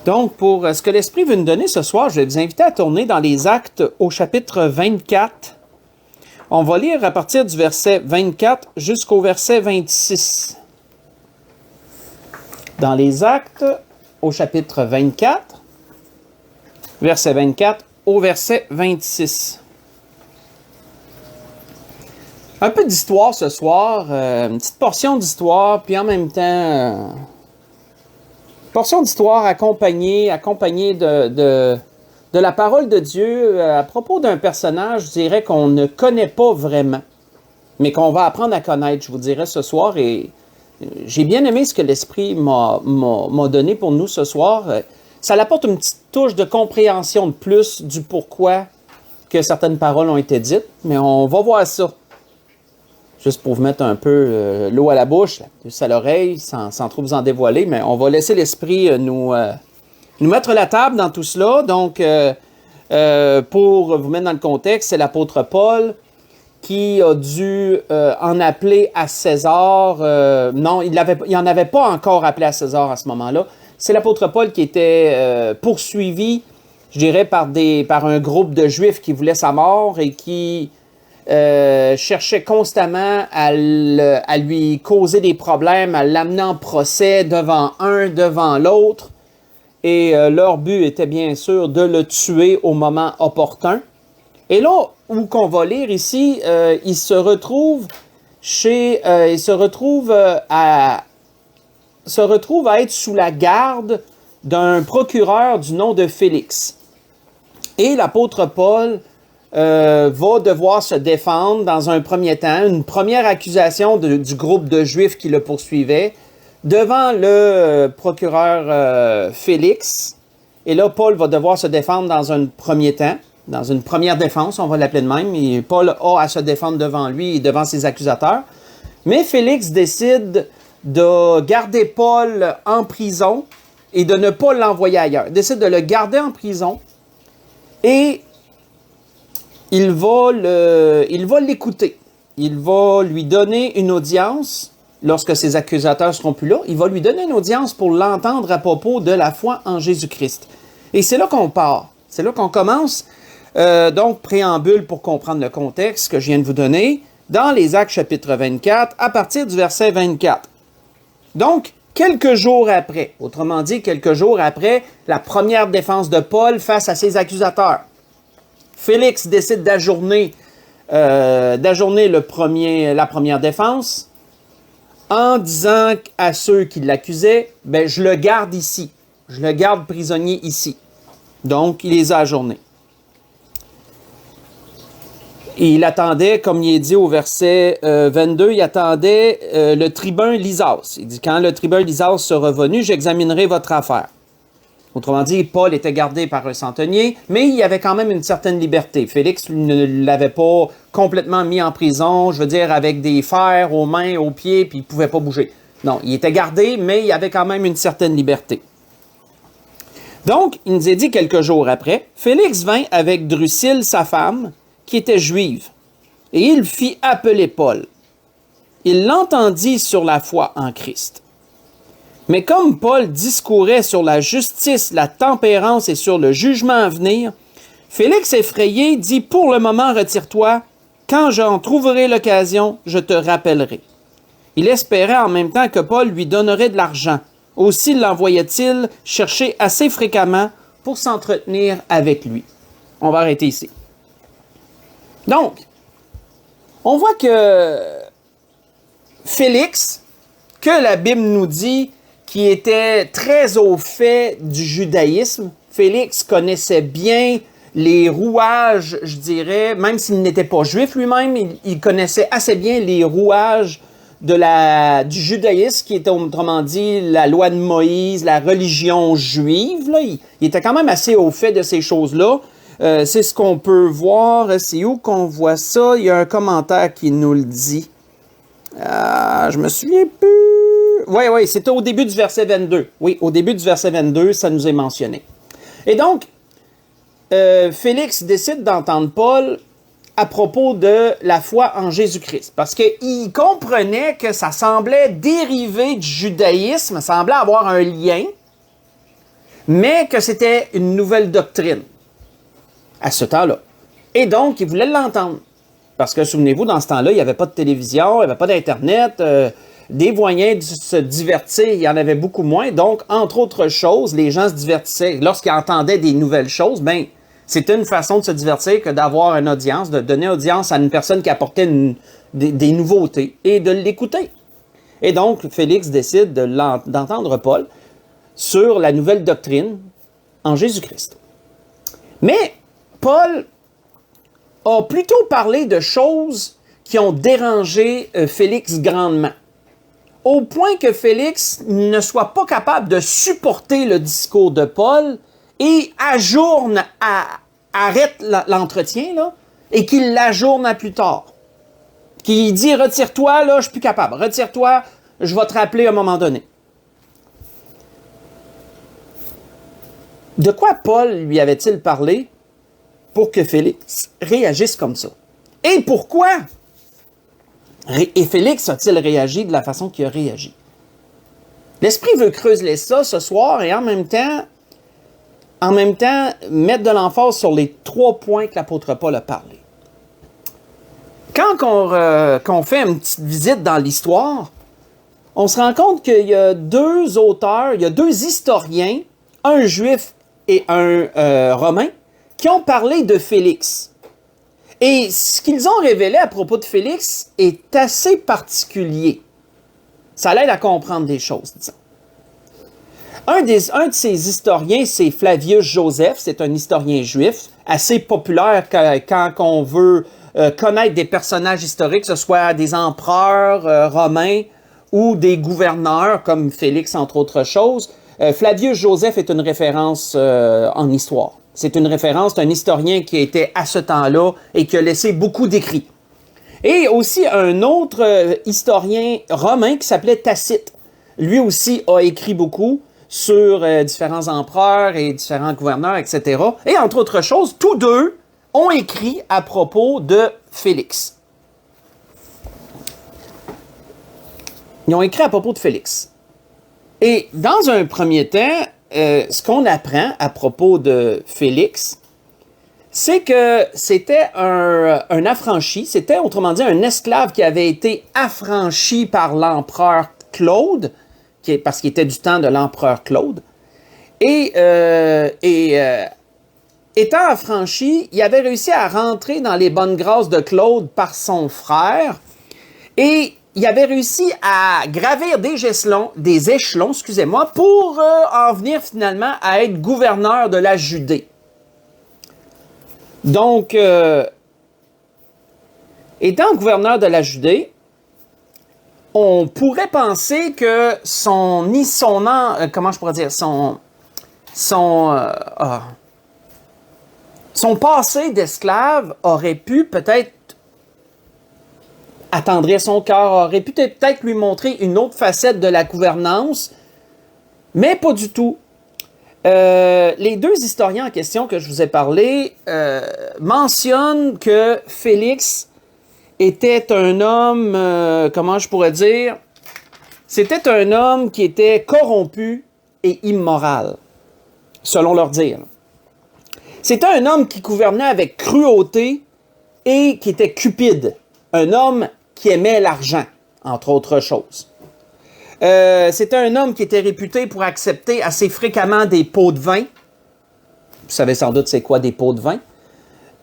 Donc, pour ce que l'Esprit veut nous donner ce soir, je vais vous inviter à tourner dans les Actes au chapitre 24. On va lire à partir du verset 24 jusqu'au verset 26. Dans les Actes au chapitre 24, verset 24 au verset 26. Un peu d'histoire ce soir, une petite portion d'histoire, puis en même temps, portion d'histoire accompagnée de la parole de Dieu à propos d'un personnage, je dirais, qu'on ne connaît pas vraiment, mais qu'on va apprendre à connaître, je vous dirais, ce soir. Et j'ai bien aimé ce que l'Esprit m'a donné pour nous ce soir. Ça apporte une petite touche de compréhension de plus du pourquoi que certaines paroles ont été dites, mais on va voir ça. Juste pour vous mettre un peu l'eau à la bouche, plus à l'oreille, sans trop vous en dévoiler, mais on va laisser l'Esprit nous mettre la table dans tout cela. Donc, pour vous mettre dans le contexte, c'est l'apôtre Paul qui a dû en appeler à César. Non, il n'en avait pas encore appelé à César à ce moment-là. C'est l'apôtre Paul qui était poursuivi, je dirais, par un groupe de Juifs qui voulaient sa mort et qui cherchait constamment à lui causer des problèmes, à l'amener en procès devant un, devant l'autre. Et leur but était bien sûr de le tuer au moment opportun. Et là où qu'on va lire ici, il se retrouve à être sous la garde d'un procureur du nom de Félix. Et l'apôtre Paul va devoir se défendre dans un premier temps, une première accusation du groupe de Juifs qui le poursuivait devant le procureur Félix. Et là, Paul va devoir se défendre dans un premier temps, dans une première défense, on va l'appeler de même. Et Paul a à se défendre devant lui et devant ses accusateurs. Mais Félix décide de garder Paul en prison et de ne pas l'envoyer ailleurs. Il décide de le garder en prison et il va l'écouter. Il va lui donner une audience lorsque ses accusateurs ne seront plus là. Il va lui donner une audience pour l'entendre à propos de la foi en Jésus-Christ. Et c'est là qu'on part. C'est là qu'on commence. Donc, préambule pour comprendre le contexte que je viens de vous donner. Dans les Actes chapitre 24, à partir du verset 24. Donc, quelques jours après, autrement dit, quelques jours après la première défense de Paul face à ses accusateurs, Félix décide d'ajourner la première défense en disant à ceux qui l'accusaient, « Ben, je le garde ici. Je le garde prisonnier ici. » Donc, il les a ajournés. Et il attendait, comme il est dit au verset 22, il attendait le tribun Lysas. Il dit, « Quand le tribun Lysas sera venu, j'examinerai votre affaire. » Autrement dit, Paul était gardé par un centenier, mais il y avait quand même une certaine liberté. Félix ne l'avait pas complètement mis en prison, je veux dire, avec des fers aux mains, aux pieds, puis il ne pouvait pas bouger. Non, il était gardé, mais il y avait quand même une certaine liberté. Donc, il nous est dit quelques jours après, Félix vint avec Drusille, sa femme, qui était juive, et il fit appeler Paul. Il l'entendit sur la foi en Christ. Mais comme Paul discourait sur la justice, la tempérance et sur le jugement à venir, Félix effrayé dit, « Pour le moment, retire-toi. Quand j'en trouverai l'occasion, je te rappellerai. » Il espérait en même temps que Paul lui donnerait de l'argent. Aussi l'envoyait-il chercher assez fréquemment pour s'entretenir avec lui. On va arrêter ici. Donc, on voit que Félix, que la Bible nous dit qui était très au fait du judaïsme, Félix connaissait bien les rouages, je dirais, même s'il n'était pas juif lui-même, il connaissait assez bien les rouages du judaïsme, qui était autrement dit la loi de Moïse, la religion juive. Là. Il était quand même assez au fait de ces choses-là. C'est ce qu'on peut voir. C'est où qu'on voit ça? Il y a un commentaire qui nous le dit. Je me souviens plus. Oui, c'était au début du verset 22. Oui, au début du verset 22, ça nous est mentionné. Et donc, Félix décide d'entendre Paul à propos de la foi en Jésus-Christ. Parce qu'il comprenait que ça semblait dériver du judaïsme, ça semblait avoir un lien. mais que c'était une nouvelle doctrine à ce temps-là. Et donc, il voulait l'entendre. Parce que, souvenez-vous, dans ce temps-là, il n'y avait pas de télévision, il n'y avait pas d'Internet, des moyens de se divertir, il y en avait beaucoup moins. Donc, entre autres choses, les gens se divertissaient. Lorsqu'ils entendaient des nouvelles choses, ben, c'était une façon de se divertir que d'avoir une audience, de donner audience à une personne qui apportait des nouveautés et de l'écouter. Et donc, Félix décide d'entendre Paul sur la nouvelle doctrine en Jésus-Christ. Mais Paul a plutôt parlé de choses qui ont dérangé Félix grandement. Au point que Félix ne soit pas capable de supporter le discours de Paul et arrête l'entretien, là, et qu'il l'ajourne à plus tard. Qu'il dit « Retire-toi, là, je suis plus capable. Retire-toi, je vais te rappeler à un moment donné. » De quoi Paul lui avait-il parlé pour que Félix réagisse comme ça? Et pourquoi? Et Félix a-t-il réagi de la façon qu'il a réagi? L'Esprit veut creuser ça ce soir et en même temps mettre de l'emphase sur les 3 points que l'apôtre Paul a parlé. Quand on fait une petite visite dans l'histoire, on se rend compte qu'il y a 2 auteurs, il y a 2 historiens, un juif et un romain, qui ont parlé de Félix. Et ce qu'ils ont révélé à propos de Félix est assez particulier. Ça l'aide à comprendre des choses, disons. Un de ces historiens, c'est Flavius Joseph, c'est un historien juif, assez populaire quand on veut connaître des personnages historiques, que ce soit des empereurs romains ou des gouverneurs, comme Félix, entre autres choses. Flavius Joseph est une référence en histoire. C'est une référence d'un historien qui était à ce temps-là et qui a laissé beaucoup d'écrits. Et aussi un autre historien romain qui s'appelait Tacite. Lui aussi a écrit beaucoup sur différents empereurs et différents gouverneurs, etc. Et entre autres choses, tous 2 ont écrit à propos de Félix. Ils ont écrit à propos de Félix. Et dans un premier temps, ce qu'on apprend à propos de Félix, c'est que c'était un affranchi, c'était autrement dit un esclave qui avait été affranchi par l'empereur Claude, parce qu'il était du temps de l'empereur Claude. Et étant affranchi, il avait réussi à rentrer dans les bonnes grâces de Claude par son frère et il avait réussi à gravir des échelons, pour en venir finalement à être gouverneur de la Judée. Donc, étant gouverneur de la Judée, on pourrait penser que son passé d'esclave aurait pu peut-être attendrir son cœur, aurait pu peut-être lui montrer une autre facette de la gouvernance, mais pas du tout. Les 2 historiens en question que je vous ai parlé mentionnent que Félix était un homme, c'était un homme qui était corrompu et immoral, selon leur dire. C'était un homme qui gouvernait avec cruauté et qui était cupide, un homme qui aimait l'argent, entre autres choses. C'était un homme qui était réputé pour accepter assez fréquemment des pots de vin. Vous savez sans doute c'est quoi des pots de vin.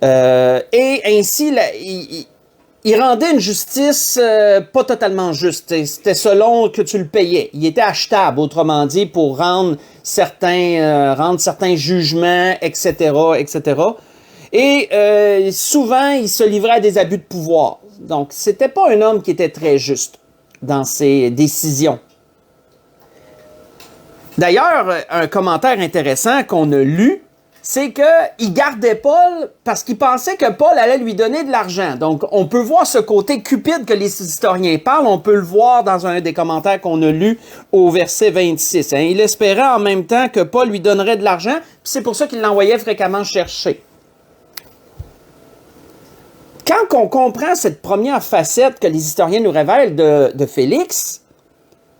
Et ainsi, il rendait une justice pas totalement juste. C'était selon que tu le payais. Il était achetable, autrement dit, pour rendre certains jugements, etc., etc. Et souvent, il se livrait à des abus de pouvoir. Donc, c'était pas un homme qui était très juste dans ses décisions. D'ailleurs, un commentaire intéressant qu'on a lu, c'est qu'il gardait Paul parce qu'il pensait que Paul allait lui donner de l'argent. Donc, on peut voir ce côté cupide que les historiens parlent. On peut le voir dans un des commentaires qu'on a lu au verset 26. Hein. Il espérait en même temps que Paul lui donnerait de l'argent, puis c'est pour ça qu'il l'envoyait fréquemment chercher. Quand on comprend cette première facette que les historiens nous révèlent de Félix,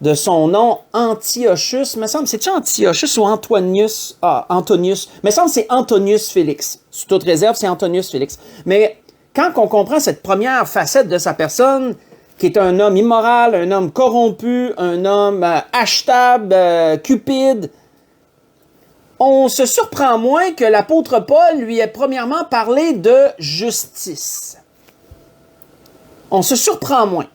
de son nom Antiochus, me semble, c'est-tu Antiochus ou Antonius? Ah, Antonius. Me semble que c'est Antonius Félix. Sous toute réserve, c'est Antonius Félix. Mais quand on comprend cette première facette de sa personne, qui est un homme immoral, un homme corrompu, un homme achetable, cupide, on se surprend moins que l'apôtre Paul lui ait premièrement parlé de justice. On se surprend moins.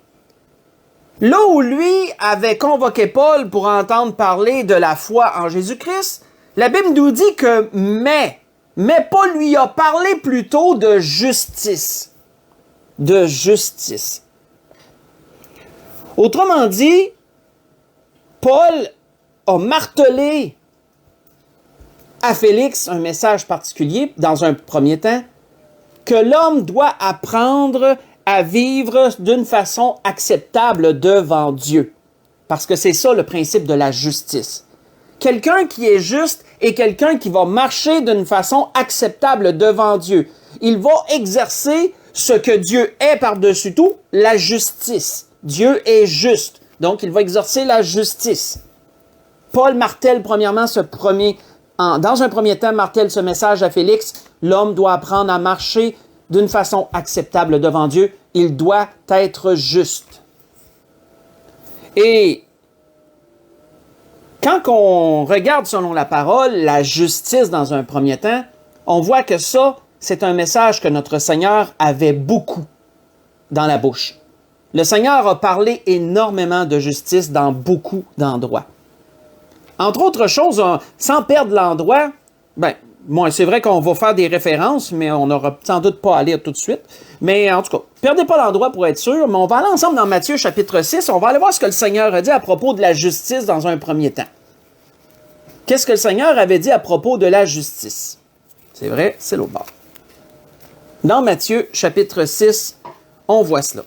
Là où lui avait convoqué Paul pour entendre parler de la foi en Jésus-Christ, la Bible nous dit que mais Paul lui a parlé plutôt de justice. De justice. Autrement dit, Paul a martelé à Félix un message particulier dans un premier temps, que l'homme doit apprendre à vivre d'une façon acceptable devant Dieu. Parce que c'est ça le principe de la justice. Quelqu'un qui est juste est quelqu'un qui va marcher d'une façon acceptable devant Dieu. Il va exercer ce que Dieu est par-dessus tout, la justice. Dieu est juste, donc il va exercer la justice. Paul martèle premièrement dans un premier temps, martèle ce message à Félix. L'homme doit apprendre à marcher d'une façon acceptable devant Dieu. Il doit être juste. Et quand on regarde selon la parole, la justice dans un premier temps, on voit que ça, c'est un message que notre Seigneur avait beaucoup dans la bouche. Le Seigneur a parlé énormément de justice dans beaucoup d'endroits. Entre autres choses, sans perdre l'endroit, c'est vrai qu'on va faire des références, mais on n'aura sans doute pas à lire tout de suite. Mais en tout cas, perdez pas l'endroit pour être sûr, mais on va aller ensemble dans Matthieu chapitre 6, on va aller voir ce que le Seigneur a dit à propos de la justice dans un premier temps. Qu'est-ce que le Seigneur avait dit à propos de la justice? C'est vrai, c'est l'autre bord. Dans Matthieu chapitre 6, on voit cela.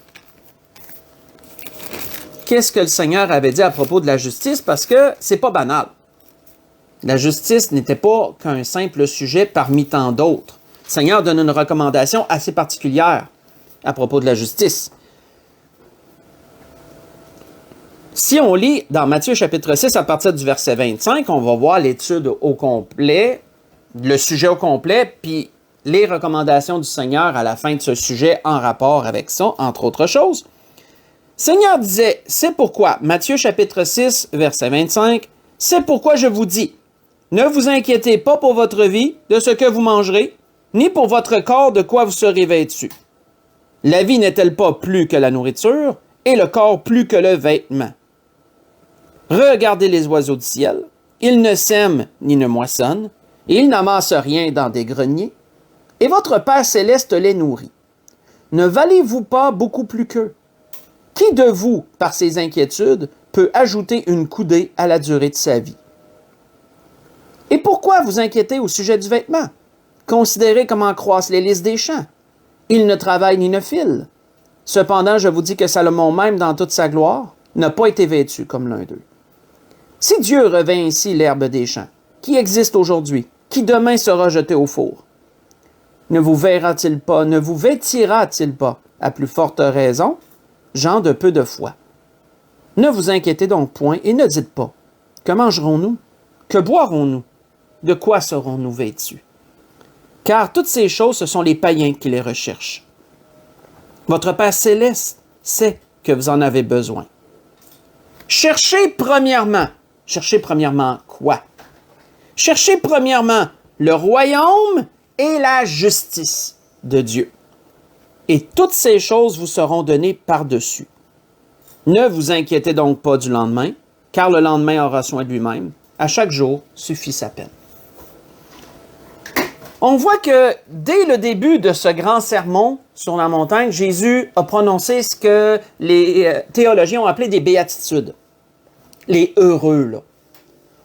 Qu'est-ce que le Seigneur avait dit à propos de la justice? Parce que c'est pas banal. La justice n'était pas qu'un simple sujet parmi tant d'autres. Le Seigneur donne une recommandation assez particulière à propos de la justice. Si on lit dans Matthieu chapitre 6 à partir du verset 25, on va voir l'étude au complet, le sujet au complet, puis les recommandations du Seigneur à la fin de ce sujet en rapport avec ça, entre autres choses. Seigneur disait, c'est pourquoi, Matthieu chapitre 6, verset 25, c'est pourquoi je vous dis, ne vous inquiétez pas pour votre vie, de ce que vous mangerez, ni pour votre corps, de quoi vous serez vêtus. La vie n'est-elle pas plus que la nourriture, et le corps plus que le vêtement? Regardez les oiseaux du ciel, ils ne sèment ni ne moissonnent, et ils n'amassent rien dans des greniers, et votre Père céleste les nourrit. Ne valez-vous pas beaucoup plus qu'eux? Qui de vous, par ses inquiétudes, peut ajouter une coudée à la durée de sa vie? Et pourquoi vous inquiétez au sujet du vêtement? Considérez comment croissent les lys des champs. Ils ne travaillent ni ne filent. Cependant, je vous dis que Salomon même, dans toute sa gloire, n'a pas été vêtu comme l'un d'eux. Si Dieu revint ainsi l'herbe des champs, qui existe aujourd'hui, qui demain sera jeté au four, ne vous verra-t-il pas, ne vous vêtira-t-il pas, à plus forte raison, gens de peu de foi? Ne vous inquiétez donc point et ne dites pas, que mangerons-nous? Que boirons-nous? De quoi serons-nous vêtus? Car toutes ces choses, ce sont les païens qui les recherchent. Votre Père céleste sait que vous en avez besoin. Cherchez premièrement quoi? Cherchez premièrement le royaume et la justice de Dieu. Et toutes ces choses vous seront données par-dessus. Ne vous inquiétez donc pas du lendemain, car le lendemain aura soin de lui-même. À chaque jour suffit sa peine. On voit que dès le début de ce grand sermon sur la montagne, Jésus a prononcé ce que les théologiens ont appelé des béatitudes. Les heureux, là.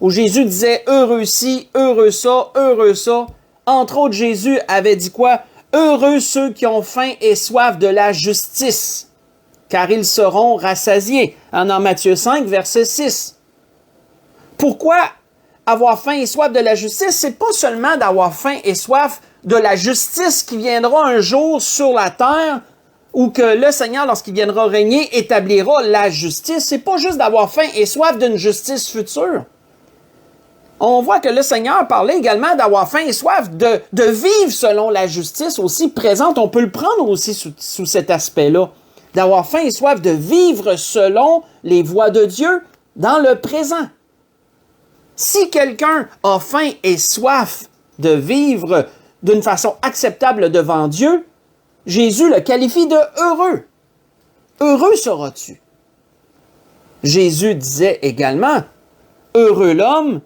Où Jésus disait heureux ci, heureux ça, heureux ça. Entre autres, Jésus avait dit quoi? Heureux ceux qui ont faim et soif de la justice, car ils seront rassasiés. Dans Matthieu 5, verset 6. Pourquoi avoir faim et soif de la justice? C'est pas seulement d'avoir faim et soif de la justice qui viendra un jour sur la terre ou que le Seigneur, lorsqu'il viendra régner, établira la justice, c'est pas juste d'avoir faim et soif d'une justice future. On voit que le Seigneur parlait également d'avoir faim et soif de vivre selon la justice aussi présente. On peut le prendre aussi sous cet aspect-là. D'avoir faim et soif de vivre selon les voies de Dieu dans le présent. Si quelqu'un a faim et soif de vivre d'une façon acceptable devant Dieu, Jésus le qualifie de heureux. Heureux seras-tu. Jésus disait également, heureux l'homme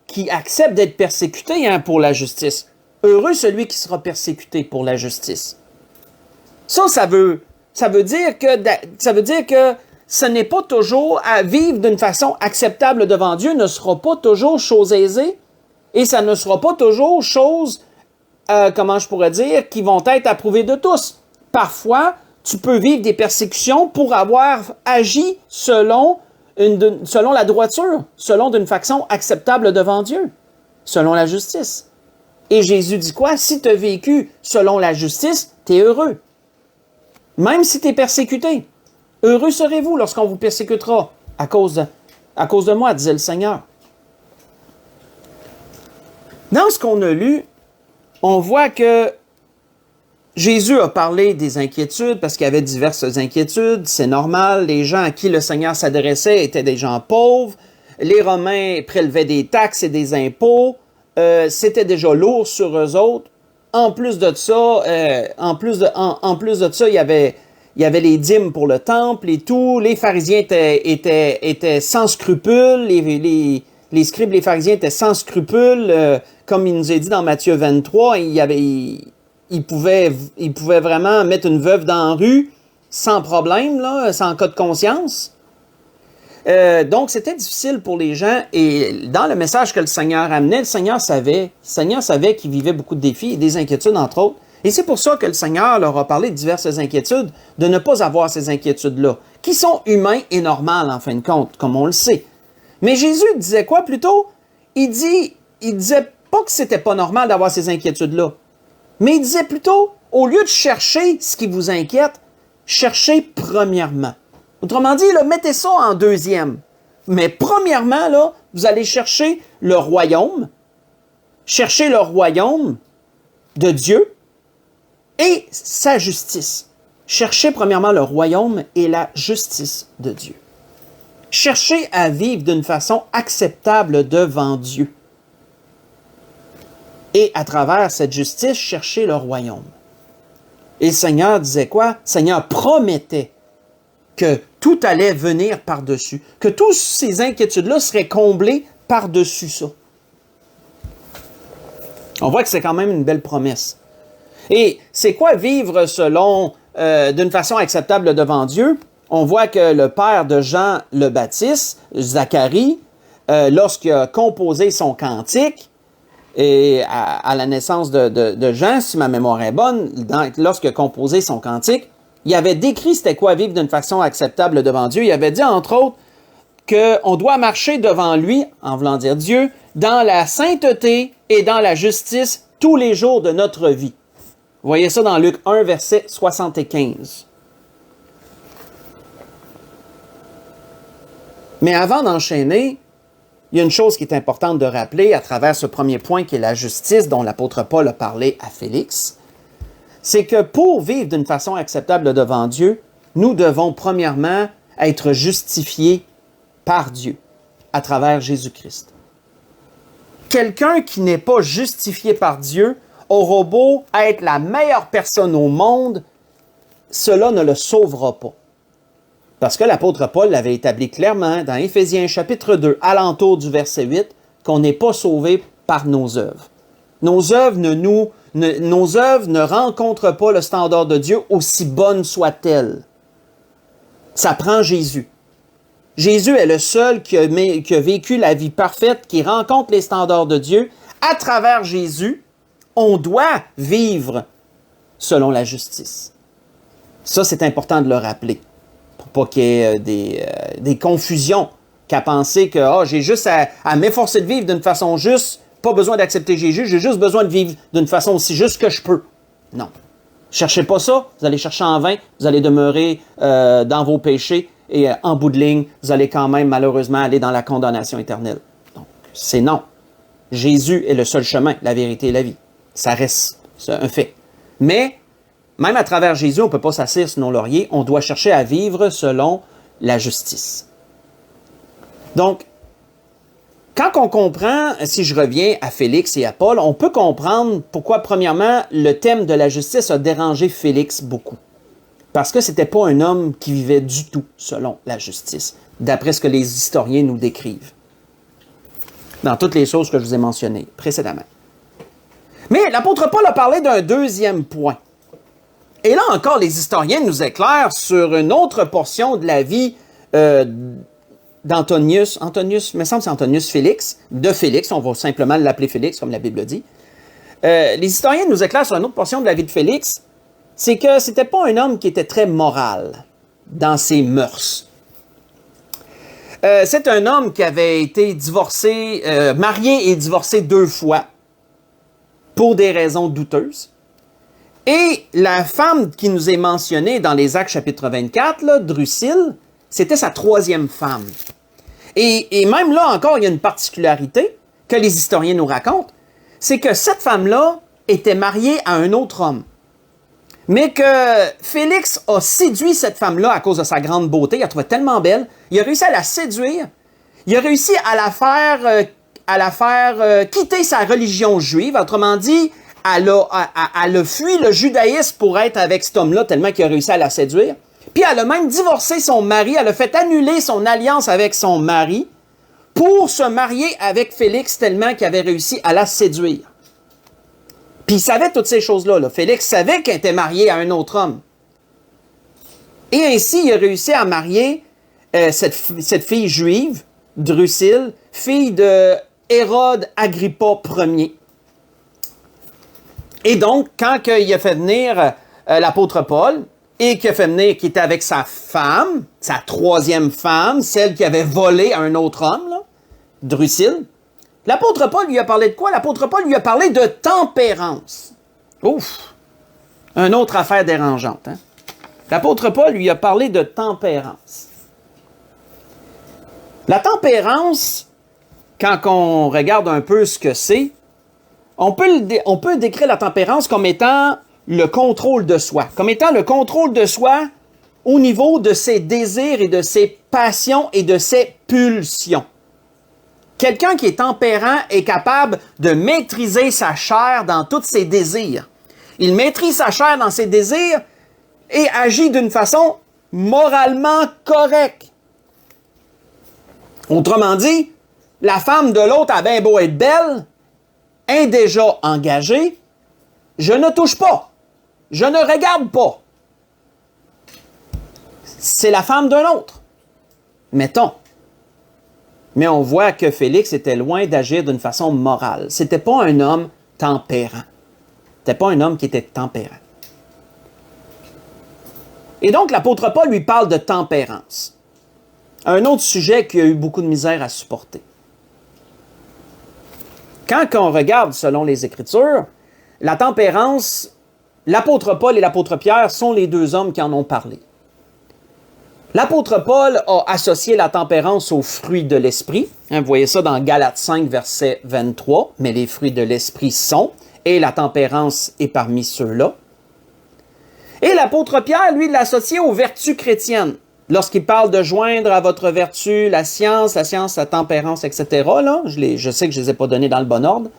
qui accepte d'être persécuté pour la justice. Heureux celui qui sera persécuté pour la justice. Ça veut dire que ce n'est pas toujours à vivre d'une façon acceptable devant Dieu, ne sera pas toujours chose aisée, et ça ne sera pas toujours chose, qui vont être approuvées de tous. Parfois, tu peux vivre des persécutions pour avoir agi selon la droiture, selon d'une façon acceptable devant Dieu, selon la justice. Et Jésus dit quoi? Si tu as vécu selon la justice, tu es heureux. Même si tu es persécuté. Heureux serez-vous lorsqu'on vous persécutera à cause de moi, disait le Seigneur. Dans ce qu'on a lu, on voit que Jésus a parlé des inquiétudes parce qu'il y avait diverses inquiétudes. C'est normal, les gens à qui le Seigneur s'adressait étaient des gens pauvres. Les Romains prélevaient des taxes et des impôts. C'était déjà lourd sur eux autres. En plus de ça, il y avait les dîmes pour le temple et tout. Les pharisiens étaient sans scrupules. Les scribes, les pharisiens étaient sans scrupules. Comme il nous est dit dans Matthieu 23, ils pouvaient vraiment mettre une veuve dans la rue sans problème, là, sans cas de conscience. Donc, c'était difficile pour les gens. Et dans le message que le Seigneur amenait, le Seigneur savait qu'ils vivaient beaucoup de défis et des inquiétudes, entre autres. Et c'est pour ça que le Seigneur leur a parlé de diverses inquiétudes, de ne pas avoir ces inquiétudes-là, qui sont humains et normales, en fin de compte, comme on le sait. Mais Jésus disait quoi, plutôt? Il disait pas que c'était pas normal d'avoir ces inquiétudes-là. Mais il disait plutôt, au lieu de chercher ce qui vous inquiète, cherchez premièrement. Autrement dit, là, mettez ça en deuxième. Mais premièrement, là, vous allez chercher le royaume de Dieu et sa justice. Cherchez premièrement le royaume et la justice de Dieu. Cherchez à vivre d'une façon acceptable devant Dieu. Et à travers cette justice, cherchez le royaume. Et le Seigneur disait quoi? Le Seigneur promettait que tout allait venir par-dessus, que toutes ces inquiétudes-là seraient comblées par-dessus ça. On voit que c'est quand même une belle promesse. Et c'est quoi vivre selon, d'une façon acceptable devant Dieu? On voit que le père de Jean le Baptiste, Zacharie, lorsqu'il a composé son cantique, et à la naissance de Jean, si ma mémoire est bonne, lorsqu'il a composé son cantique, il avait décrit c'était quoi vivre d'une façon acceptable devant Dieu. Il avait dit, entre autres, qu'on doit marcher devant lui, en voulant dire Dieu, dans la sainteté et dans la justice tous les jours de notre vie. Vous voyez ça dans Luc 1, verset 75. Mais avant d'enchaîner, il y a une chose qui est importante de rappeler à travers ce premier point qui est la justice dont l'apôtre Paul a parlé à Félix. C'est que pour vivre d'une façon acceptable devant Dieu, nous devons premièrement être justifiés par Dieu à travers Jésus-Christ. Quelqu'un qui n'est pas justifié par Dieu aura beau être la meilleure personne au monde, cela ne le sauvera pas. Parce que l'apôtre Paul l'avait établi clairement dans Éphésiens chapitre 2, alentour du verset 8, qu'on n'est pas sauvé par nos œuvres. Nos œuvres ne rencontrent pas le standard de Dieu, aussi bonnes soient-elles. Ça prend Jésus. Jésus est le seul qui a vécu la vie parfaite, qui rencontre les standards de Dieu. À travers Jésus, on doit vivre selon la justice. Ça, c'est important de le rappeler, pour pas qu'il y ait des confusions, qu'à penser que j'ai juste à m'efforcer de vivre d'une façon juste, pas besoin d'accepter Jésus, j'ai juste besoin de vivre d'une façon aussi juste que je peux. Non. Cherchez pas ça, vous allez chercher en vain, vous allez demeurer dans vos péchés et en bout de ligne, vous allez quand même malheureusement aller dans la condamnation éternelle. Donc, c'est non. Jésus est le seul chemin, la vérité et la vie. Ça reste un fait. Mais, même à travers Jésus, on ne peut pas s'asseoir sur nos lauriers, on doit chercher à vivre selon la justice. Donc, quand on comprend, si je reviens à Félix et à Paul, on peut comprendre pourquoi, premièrement, le thème de la justice a dérangé Félix beaucoup. Parce que ce n'était pas un homme qui vivait du tout selon la justice, d'après ce que les historiens nous décrivent, dans toutes les choses que je vous ai mentionnées précédemment. Mais l'apôtre Paul a parlé d'un deuxième point. Et là encore, les historiens nous éclairent sur une autre portion de la vie d'Antonius, il me semble que c'est Antonius Félix, de Félix, on va simplement l'appeler Félix, comme la Bible dit. Les historiens nous éclairent sur une autre portion de la vie de Félix, c'est que c'était pas un homme qui était très moral dans ses mœurs. C'est un homme qui avait été divorcé, marié et divorcé 2 fois, pour des raisons douteuses. Et la femme qui nous est mentionnée dans les Actes chapitre 24, là, Drusille, c'était sa 3e femme. Et même là encore, il y a une particularité que les historiens nous racontent, c'est que cette femme-là était mariée à un autre homme. Mais que Félix a séduit cette femme-là à cause de sa grande beauté, il la trouvait tellement belle, il a réussi à la séduire, il a réussi à la faire quitter sa religion juive, autrement dit, elle a fui le judaïsme pour être avec cet homme-là tellement qu'il a réussi à la séduire. Puis elle a même divorcé son mari, elle a fait annuler son alliance avec son mari pour se marier avec Félix tellement qu'il avait réussi à la séduire. Puis il savait toutes ces choses-là. Là. Félix savait qu'elle était mariée à un autre homme. Et ainsi, il a réussi à marier cette fille juive, Drusille, fille de Hérode Agrippa Ier. Et donc, quand il a fait venir l'apôtre Paul, et qui était avec sa femme, sa 3e femme, celle qui avait volé à un autre homme, là, Drusille, l'apôtre Paul lui a parlé de quoi? L'apôtre Paul lui a parlé de tempérance. Ouf! Une autre affaire dérangeante. Hein? L'apôtre Paul lui a parlé de tempérance. La tempérance, quand on regarde un peu ce que c'est, on peut décrire la tempérance comme étant le contrôle de soi, comme étant le contrôle de soi au niveau de ses désirs et de ses passions et de ses pulsions. Quelqu'un qui est tempérant est capable de maîtriser sa chair dans tous ses désirs. Il maîtrise sa chair dans ses désirs et agit d'une façon moralement correcte. Autrement dit, la femme de l'autre a bien beau être belle, est déjà engagée, je ne touche pas. Je ne regarde pas. C'est la femme d'un autre. Mettons. Mais on voit que Félix était loin d'agir d'une façon morale. C'était pas un homme tempérant. C'était pas un homme qui était tempérant. Et donc, l'apôtre Paul lui parle de tempérance. Un autre sujet qui a eu beaucoup de misère à supporter. Quand on regarde selon les Écritures, la tempérance, l'apôtre Paul et l'apôtre Pierre sont les 2 hommes qui en ont parlé. L'apôtre Paul a associé la tempérance aux fruits de l'esprit. Vous voyez ça dans Galates 5, verset 23. Mais les fruits de l'esprit sont, et la tempérance est parmi ceux-là. Et l'apôtre Pierre, lui, l'a associé aux vertus chrétiennes. Lorsqu'il parle de joindre à votre vertu la science, la tempérance, etc. Là, je sais que je ne les ai pas donnés dans le bon ordre.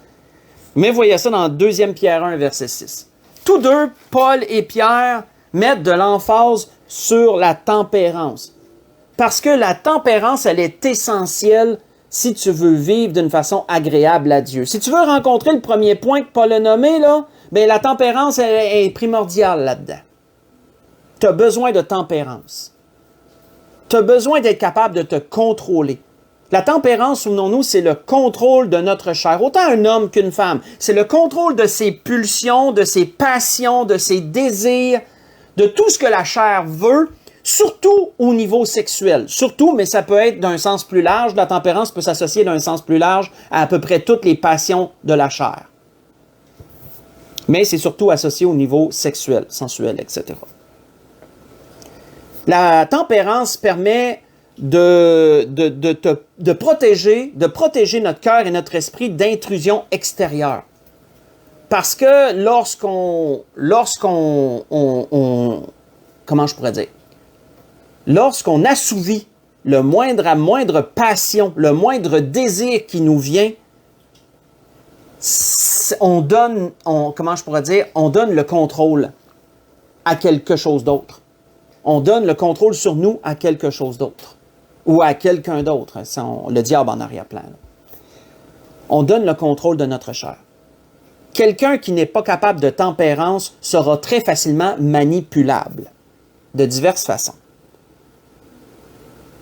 Mais voyez ça dans 2 Pierre 1, verset 6. Tous deux, Paul et Pierre, mettent de l'emphase sur la tempérance. Parce que la tempérance, elle est essentielle si tu veux vivre d'une façon agréable à Dieu. Si tu veux rencontrer le premier point que Paul a nommé, là, bien, la tempérance elle est primordiale là-dedans. Tu as besoin de tempérance. Tu as besoin d'être capable de te contrôler. La tempérance, souvenons-nous, c'est le contrôle de notre chair, autant un homme qu'une femme. C'est le contrôle de ses pulsions, de ses passions, de ses désirs, de tout ce que la chair veut, surtout au niveau sexuel. Surtout, mais ça peut être d'un sens plus large. La tempérance peut s'associer d'un sens plus large à peu près toutes les passions de la chair. Mais c'est surtout associé au niveau sexuel, sensuel, etc. La tempérance permet de protéger notre cœur et notre esprit d'intrusions extérieures. Parce que comment je pourrais dire? Lorsqu'on assouvit le moindre passion, le moindre désir qui nous vient, on donne le contrôle à quelque chose d'autre. On donne le contrôle sur nous à quelque chose d'autre. Ou à quelqu'un d'autre. Le diable en arrière-plan. On donne le contrôle de notre chair. Quelqu'un qui n'est pas capable de tempérance sera très facilement manipulable de diverses façons.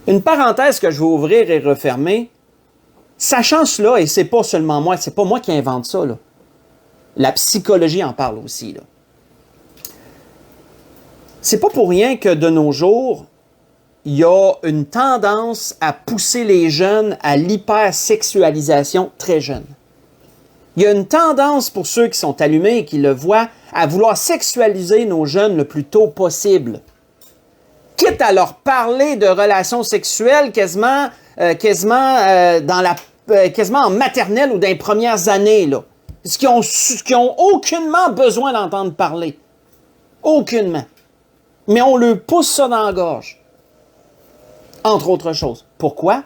Une parenthèse que je vais ouvrir et refermer, sachant cela, et c'est pas seulement moi, c'est pas moi qui invente ça, là. La psychologie en parle aussi, là. C'est pas pour rien que de nos jours, il y a une tendance à pousser les jeunes à l'hypersexualisation très jeune. Il y a une tendance pour ceux qui sont allumés et qui le voient à vouloir sexualiser nos jeunes le plus tôt possible. Quitte à leur parler de relations sexuelles quasiment en maternelle ou dans les premières années, là. Ce qui ont aucunement besoin d'entendre parler. Aucunement. Mais on leur pousse ça dans la gorge. Entre autres choses. Pourquoi?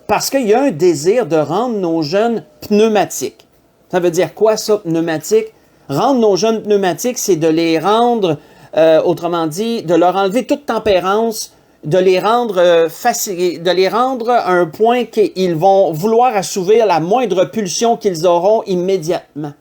Parce qu'il y a un désir de rendre nos jeunes pneumatiques. Ça veut dire quoi, ça, pneumatique? Rendre nos jeunes pneumatiques, c'est de les rendre, autrement dit, de leur enlever toute tempérance, de les rendre à un point qu'ils vont vouloir assouvir la moindre pulsion qu'ils auront immédiatement.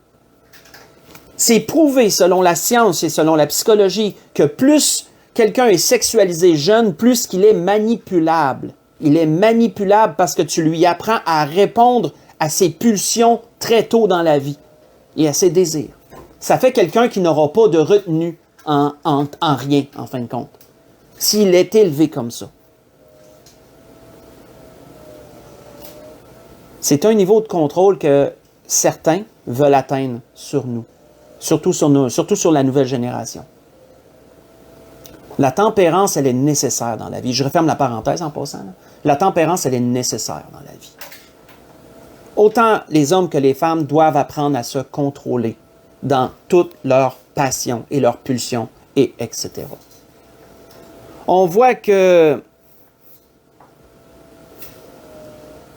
C'est prouvé selon la science et selon la psychologie que plus quelqu'un est sexualisé jeune, plus qu'il est manipulable. Il est manipulable parce que tu lui apprends à répondre à ses pulsions très tôt dans la vie et à ses désirs. Ça fait quelqu'un qui n'aura pas de retenue en rien, en fin de compte, s'il est élevé comme ça. C'est un niveau de contrôle que certains veulent atteindre sur nous, surtout sur la nouvelle génération. La tempérance, elle est nécessaire dans la vie. Je referme la parenthèse en passant. Là. La tempérance, elle est nécessaire dans la vie. Autant les hommes que les femmes doivent apprendre à se contrôler dans toutes leurs passions et leurs pulsions, et etc. On voit que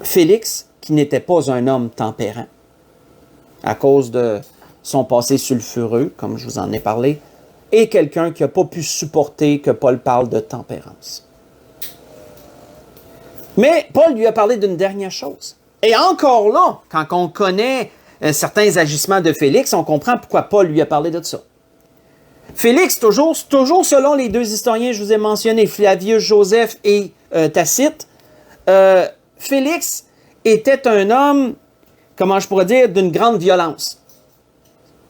Félix, qui n'était pas un homme tempérant, à cause de son passé sulfureux, comme je vous en ai parlé, est quelqu'un qui n'a pas pu supporter que Paul parle de tempérance. Mais Paul lui a parlé d'une dernière chose. Et encore là, quand on connaît certains agissements de Félix, on comprend pourquoi Paul lui a parlé de ça. Félix, toujours selon les deux historiens que je vous ai mentionnés, Flavius Joseph et Tacite, Félix était un homme, comment je pourrais dire, d'une grande violence.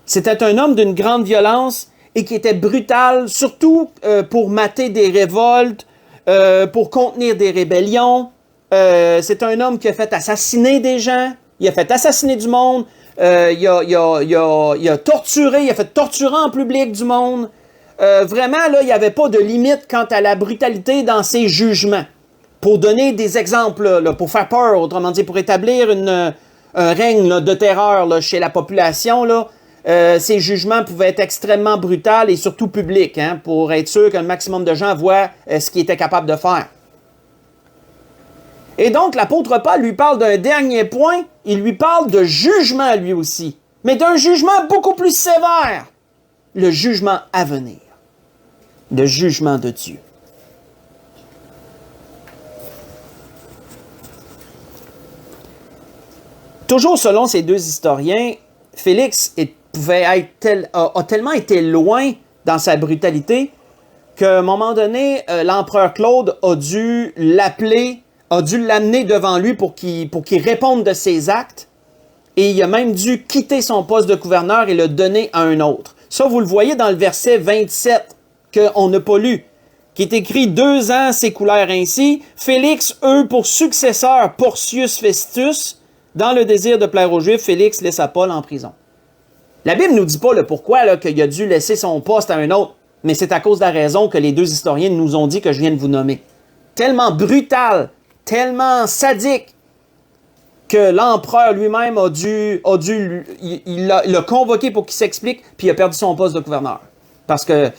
C'était un homme d'une grande violence et qui était brutal, surtout pour mater des révoltes, pour contenir des rébellions. C'est un homme qui a fait assassiner des gens, il a fait assassiner du monde, il a torturé, il a fait torturer en public du monde. Vraiment, là, il n'y avait pas de limite quant à la brutalité dans ses jugements. Pour donner des exemples, là, pour faire peur, autrement dit, pour établir un règne là, de terreur là, chez la population, là, ces jugements pouvaient être extrêmement brutaux et surtout publics, hein, pour être sûr qu'un maximum de gens voient ce qu'il était capable de faire. Et donc, l'apôtre Paul lui parle d'un dernier point, il lui parle de jugement lui aussi, mais d'un jugement beaucoup plus sévère, le jugement à venir, le jugement de Dieu. Toujours selon ces deux historiens, Félix a tellement été loin dans sa brutalité qu'à un moment donné, l'empereur Claude a dû l'amener devant lui pour qu'il réponde de ses actes. Et il a même dû quitter son poste de gouverneur et le donner à un autre. Ça, vous le voyez dans le verset 27 qu'on n'a pas lu, qui est écrit « 2 ans s'écoulèrent ainsi. Félix eut pour successeur Porcius Festus. Dans le désir de plaire aux Juifs, Félix laissa Paul en prison. » La Bible ne nous dit pas le pourquoi là, qu'il a dû laisser son poste à un autre, mais c'est à cause de la raison que les deux historiens nous ont dit que je viens de vous nommer. Tellement brutal, tellement sadique, que l'empereur lui-même il l'a convoqué pour qu'il s'explique, puis il a perdu son poste de gouverneur. Parce que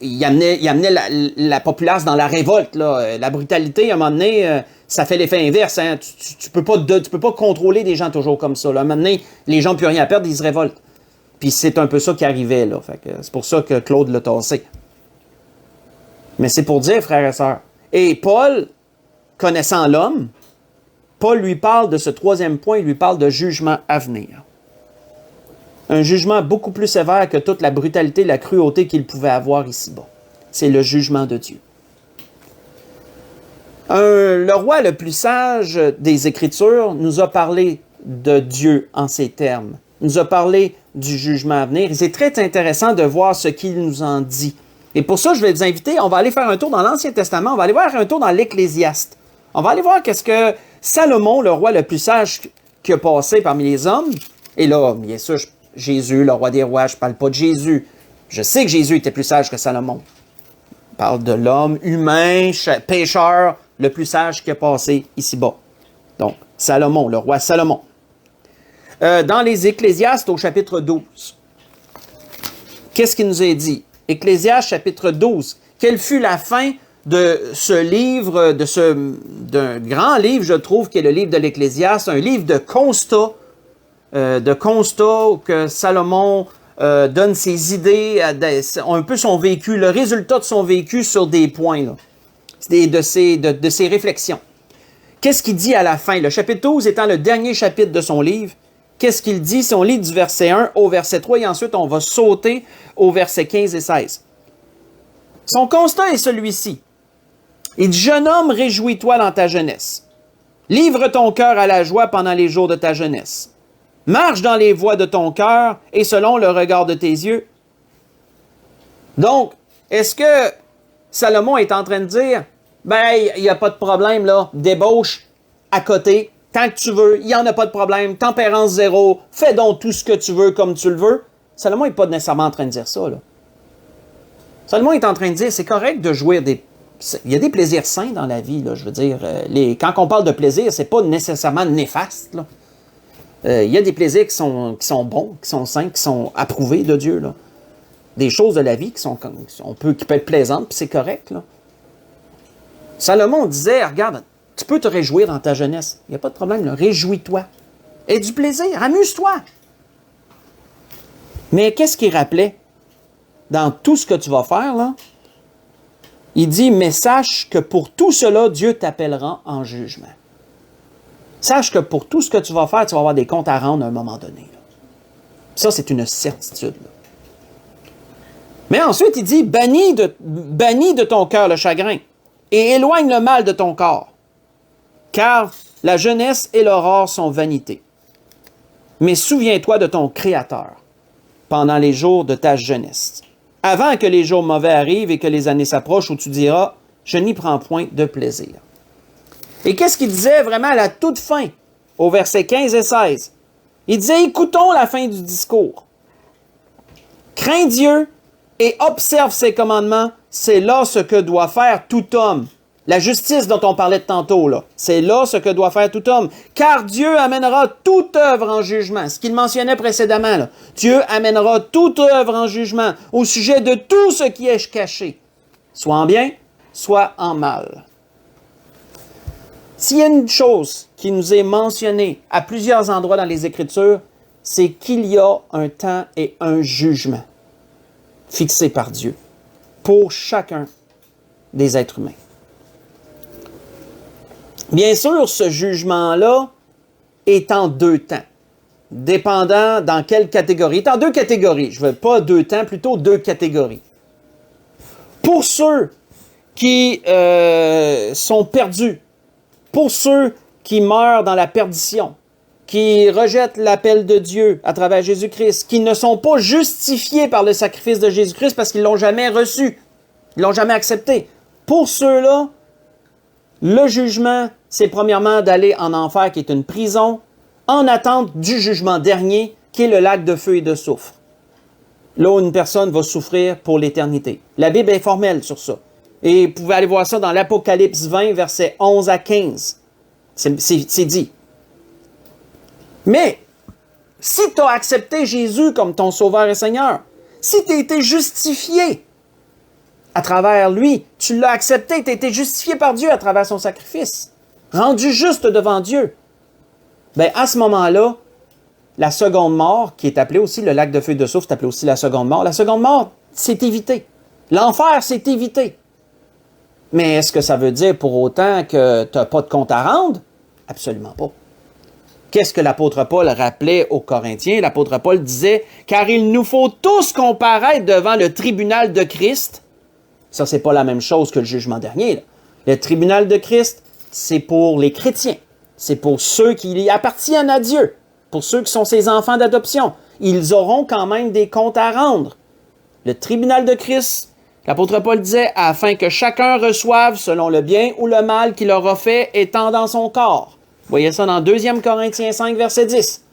il amenait la populace dans la révolte, là. La brutalité, à un moment donné, ça fait l'effet inverse. Hein. Tu peux pas contrôler des gens toujours comme ça. Là. À un moment donné, les gens n'ont plus rien à perdre, ils se révoltent. Puis c'est un peu ça qui arrivait. Là. Fait que c'est pour ça que Claude l'a tassé. Mais c'est pour dire, frères et sœurs. Et Paul, connaissant l'homme, Paul lui parle de ce troisième point, il lui parle de jugement à venir. Un jugement beaucoup plus sévère que toute la brutalité, la cruauté qu'il pouvait avoir ici-bas. C'est le jugement de Dieu. Le roi le plus sage des Écritures nous a parlé de Dieu en ces termes. Nous a parlé du jugement à venir. C'est très intéressant de voir ce qu'il nous en dit. Et pour ça, je vais vous inviter, on va aller faire un tour dans l'Ancien Testament, on va aller voir un tour dans l'Ecclésiaste. On va aller voir qu'est-ce que Salomon, le roi le plus sage qui a passé parmi les hommes, et là, bien sûr, Jésus, le roi des rois, je ne parle pas de Jésus. Je sais que Jésus était plus sage que Salomon. On parle de l'homme humain, pécheur, le plus sage qui a passé ici-bas. Donc, Salomon, le roi Salomon. Dans les Ecclésiastes, au chapitre 12, qu'est-ce qu'il nous est dit? Ecclésiaste, chapitre 12. Quelle fut la fin de ce livre, d'un grand livre, je trouve, qui est le livre de l'Ecclésiaste, un livre de constat, que Salomon donne ses idées, un peu son vécu, le résultat de son vécu sur des points, là, de ses réflexions. Qu'est-ce qu'il dit à la fin? Le chapitre 12 étant le dernier chapitre de son livre, qu'est-ce qu'il dit? Si on lit du verset 1 au verset 3, et ensuite on va sauter au verset 15 et 16. Son constat est celui-ci. Il dit, « Jeune homme, réjouis-toi dans ta jeunesse. Livre ton cœur à la joie pendant les jours de ta jeunesse. Marche dans les voies de ton cœur et selon le regard de tes yeux. » Donc, est-ce que Salomon est en train de dire, ben, il n'y a pas de problème, là, débauche à côté, tant que tu veux, il n'y en a pas de problème, tempérance zéro, fais donc tout ce que tu veux comme tu le veux. Salomon n'est pas nécessairement en train de dire ça, là. Salomon est en train de dire, c'est correct de jouir des... Il y a des plaisirs sains dans la vie, là, je veux dire. Quand on parle de plaisir, c'est pas nécessairement néfaste, là. Il y a des plaisirs qui sont bons, qui sont sains, qui sont approuvés de Dieu, là. Des choses de la vie qui peuvent être plaisantes, puis c'est correct, là. Salomon disait, regarde, tu peux te réjouir dans ta jeunesse. Il n'y a pas de problème, là. Réjouis-toi. Aie du plaisir, amuse-toi. Mais qu'est-ce qu'il rappelait dans tout ce que tu vas faire, là? Il dit, mais sache que pour tout cela, Dieu t'appellera en jugement. Sache que pour tout ce que tu vas faire, tu vas avoir des comptes à rendre à un moment donné, là. Ça, c'est une certitude, là. Mais ensuite, il dit, bannis de ton cœur le chagrin et éloigne le mal de ton corps, car la jeunesse et l'aurore sont vanité. Mais souviens-toi de ton Créateur pendant les jours de ta jeunesse, avant que les jours mauvais arrivent et que les années s'approchent où tu diras, je n'y prends point de plaisir. Et qu'est-ce qu'il disait vraiment à la toute fin, au verset 15 et 16? Il disait, écoutons la fin du discours. Crains Dieu et observe ses commandements, c'est là ce que doit faire tout homme. La justice dont on parlait tantôt, là, c'est là ce que doit faire tout homme. Car Dieu amènera toute œuvre en jugement. Ce qu'il mentionnait précédemment, là. Dieu amènera toute œuvre en jugement au sujet de tout ce qui est caché, soit en bien, soit en mal. S'il y a une chose qui nous est mentionnée à plusieurs endroits dans les Écritures, c'est qu'il y a un temps et un jugement fixé par Dieu pour chacun des êtres humains. Bien sûr, ce jugement-là est en deux temps, dépendant dans quelle catégorie. Il est en deux catégories. Je ne veux pas deux temps, plutôt deux catégories. Pour ceux qui sont perdus, pour ceux qui meurent dans la perdition, qui rejettent l'appel de Dieu à travers Jésus-Christ, qui ne sont pas justifiés par le sacrifice de Jésus-Christ parce qu'ils ne l'ont jamais reçu, ils ne l'ont jamais accepté. Pour ceux-là, le jugement, c'est premièrement d'aller en enfer, qui est une prison, en attente du jugement dernier, qui est le lac de feu et de soufre. là où une personne va souffrir pour l'éternité. La Bible est formelle sur ça. Et vous pouvez aller voir ça dans l'Apocalypse 20, versets 11 à 15. C'est dit. Mais, si tu as accepté Jésus comme ton Sauveur et Seigneur, si tu as été justifié à travers lui, tu l'as accepté, tu as été justifié par Dieu à travers son sacrifice, rendu juste devant Dieu, bien, à ce moment-là, la seconde mort, qui est appelée aussi le lac de feu et de soufre, c'est appelé aussi la seconde mort, c'est évité. L'enfer, c'est évité. Mais est-ce que ça veut dire pour autant que tu n'as pas de compte à rendre? Absolument pas. Qu'est-ce que l'apôtre Paul rappelait aux Corinthiens? L'apôtre Paul disait « Car il nous faut tous comparaître devant le tribunal de Christ. » Ça, c'est pas la même chose que le jugement dernier, là. Le tribunal de Christ, c'est pour les chrétiens. C'est pour ceux qui appartiennent à Dieu. Pour ceux qui sont ses enfants d'adoption. Ils auront quand même des comptes à rendre. Le tribunal de Christ, l'apôtre Paul disait, afin que chacun reçoive selon le bien ou le mal qu'il aura fait étant dans son corps. Vous voyez ça dans 2 Corinthiens 5, verset 10.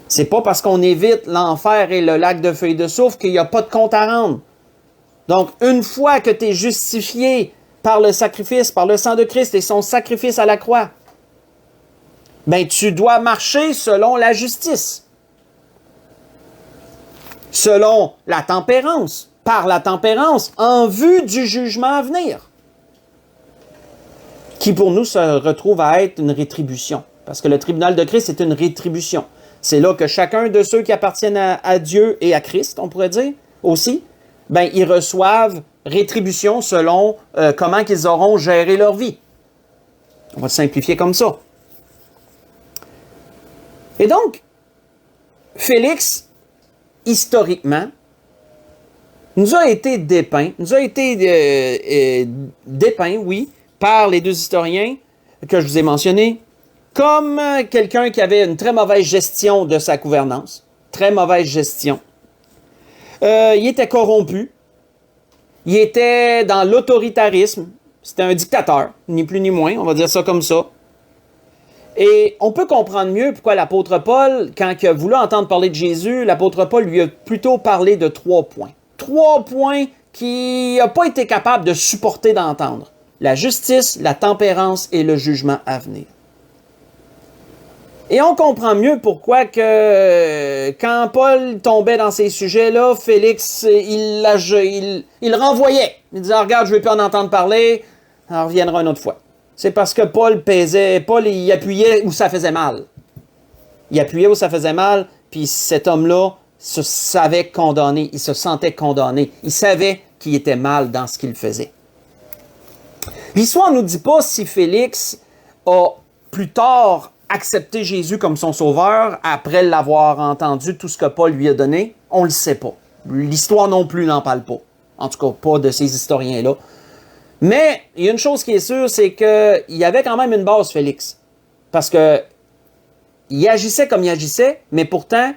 C'est pas parce qu'on évite l'enfer et le lac de feu et de soufre qu'il n'y a pas de compte à rendre. Donc, une fois que tu es justifié par le sacrifice, par le sang de Christ et son sacrifice à la croix, ben tu dois marcher selon la justice, selon la tempérance, par la tempérance, en vue du jugement à venir, qui pour nous se retrouve à être une rétribution, parce que le tribunal de Christ est une rétribution. C'est là que chacun de ceux qui appartiennent à Dieu et à Christ, on pourrait dire aussi, ben ils reçoivent rétribution selon comment qu'ils auront géré leur vie. On va simplifier comme ça. Et donc, Félix, historiquement, nous a été dépeint, oui, par les 2 historiens que je vous ai mentionnés, comme quelqu'un qui avait une très mauvaise gestion de sa gouvernance, très mauvaise gestion. Il était corrompu, il était dans l'autoritarisme, c'était un dictateur, ni plus ni moins, on va dire ça comme ça. Et on peut comprendre mieux pourquoi l'apôtre Paul, quand il a voulu entendre parler de Jésus, l'apôtre Paul lui a plutôt parlé de 3 points. 3 points qu'il n'a pas été capable de supporter d'entendre. La justice, la tempérance et le jugement à venir. Et on comprend mieux pourquoi que quand Paul tombait dans ces sujets-là, Félix, il renvoyait. Il disait, regarde, je ne veux pas en entendre parler, on reviendra une autre fois. C'est parce que Paul il appuyait où ça faisait mal. Il appuyait où ça faisait mal, puis cet homme-là se savait condamné, il se sentait condamné. Il savait qu'il était mal dans ce qu'il faisait. L'histoire ne nous dit pas si Félix a plus tard accepté Jésus comme son sauveur après l'avoir entendu tout ce que Paul lui a donné. On ne le sait pas. L'histoire non plus n'en parle pas. En tout cas, pas de ces historiens-là. Mais il y a une chose qui est sûre, c'est qu'il y avait quand même une base, Félix. Parce que il agissait comme il agissait, mais pourtant,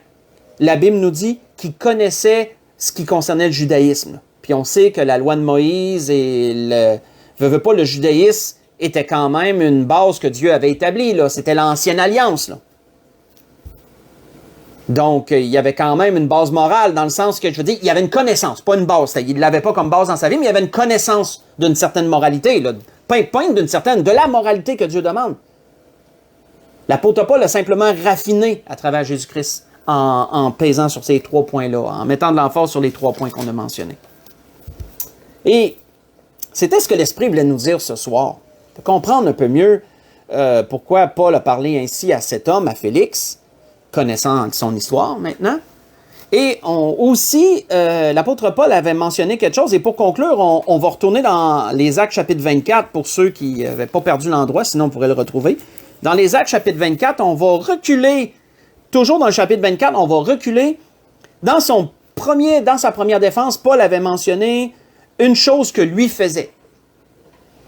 la Bible nous dit qu'il connaissait ce qui concernait le judaïsme. Puis on sait que la loi de Moïse et le judaïsme était quand même une base que Dieu avait établie, là. C'était l'ancienne alliance, là. Donc, il y avait quand même une base morale, dans le sens que, je veux dire, il y avait une connaissance, pas une base. Il ne l'avait pas comme base dans sa vie, mais il y avait une connaissance d'une certaine moralité, là. Pas de la moralité que Dieu demande. L'apôtre Paul a simplement raffiné à travers Jésus-Christ en pesant sur ces 3 points-là, en mettant de l'emphase sur les 3 points qu'on a mentionnés. Et c'était ce que l'Esprit voulait nous dire ce soir. De comprendre un peu mieux pourquoi Paul a parlé ainsi à cet homme, à Félix, connaissant son histoire maintenant. Et aussi, l'apôtre Paul avait mentionné quelque chose, et pour conclure, on va retourner dans les Actes chapitre 24, pour ceux qui n'avaient pas perdu l'endroit, sinon on pourrait le retrouver. Dans les Actes chapitre 24, on va reculer, toujours dans le chapitre 24, on va reculer. Dans sa première défense, Paul avait mentionné une chose que lui faisait.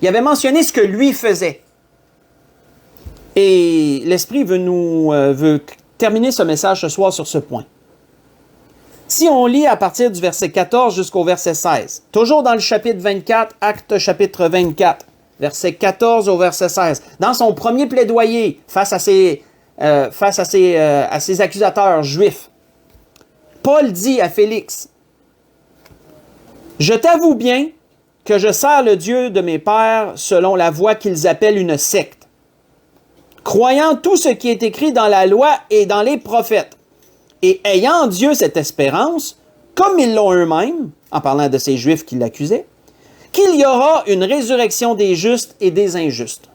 Il avait mentionné ce que lui faisait. Et l'Esprit veut terminer ce message ce soir sur ce point. Si on lit à partir du verset 14 jusqu'au verset 16, toujours dans le chapitre 24, Actes chapitre 24, verset 14 au verset 16, dans son premier plaidoyer face à ses accusateurs juifs, Paul dit à Félix, « Je t'avoue bien que je sers le Dieu de mes pères selon la voie qu'ils appellent une secte, croyant tout ce qui est écrit dans la loi et dans les prophètes, et ayant en Dieu cette espérance, comme ils l'ont eux-mêmes, en parlant de ces Juifs qui l'accusaient, qu'il y aura une résurrection des justes et des injustes.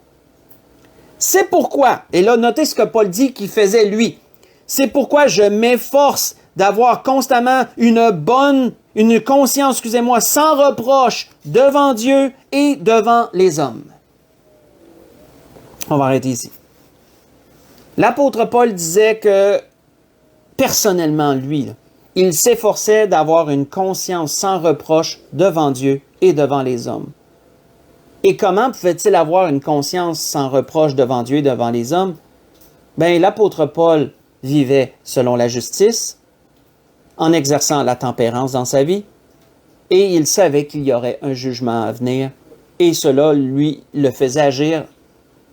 C'est pourquoi, et là, notez ce que Paul dit qu'il faisait lui, c'est pourquoi je m'efforce d'avoir constamment une conscience, sans reproche devant Dieu et devant les hommes. On va arrêter ici. L'apôtre Paul disait que, personnellement, lui, il s'efforçait d'avoir une conscience sans reproche devant Dieu et devant les hommes. Et comment pouvait-il avoir une conscience sans reproche devant Dieu et devant les hommes? Bien, l'apôtre Paul vivait selon la justice, en exerçant la tempérance dans sa vie, et il savait qu'il y aurait un jugement à venir, et cela, lui, le faisait agir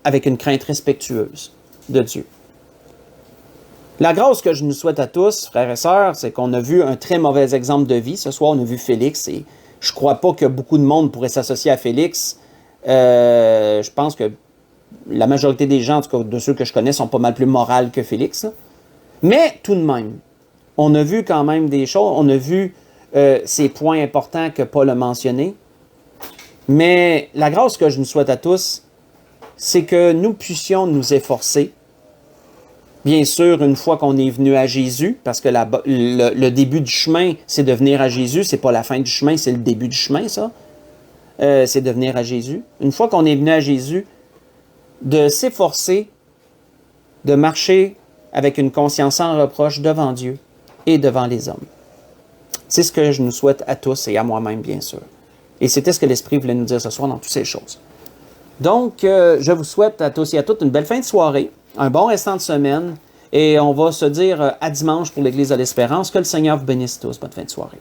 avec une crainte respectueuse de Dieu. La grâce que je nous souhaite à tous, frères et sœurs, c'est qu'on a vu un très mauvais exemple de vie. Ce soir, on a vu Félix, et je ne crois pas que beaucoup de monde pourrait s'associer à Félix. Je pense que la majorité des gens, en tout cas de ceux que je connais, sont pas mal plus moraux que Félix. Là. Mais tout de même, on a vu quand même des choses, on a vu ces points importants que Paul a mentionnés. Mais la grâce que je nous souhaite à tous, c'est que nous puissions nous efforcer. Bien sûr, une fois qu'on est venu à Jésus, parce que le début du chemin, c'est de venir à Jésus, c'est pas la fin du chemin, c'est le début du chemin, ça. C'est de venir à Jésus. Une fois qu'on est venu à Jésus, de s'efforcer de marcher avec une conscience sans reproche devant Dieu et devant les hommes. C'est ce que je nous souhaite à tous et à moi-même, bien sûr. Et c'était ce que l'Esprit voulait nous dire ce soir dans toutes ces choses. Donc, je vous souhaite à tous et à toutes une belle fin de soirée, un bon restant de semaine, et on va se dire à dimanche pour l'Église de l'Espérance. Que le Seigneur vous bénisse tous. Bonne fin de soirée.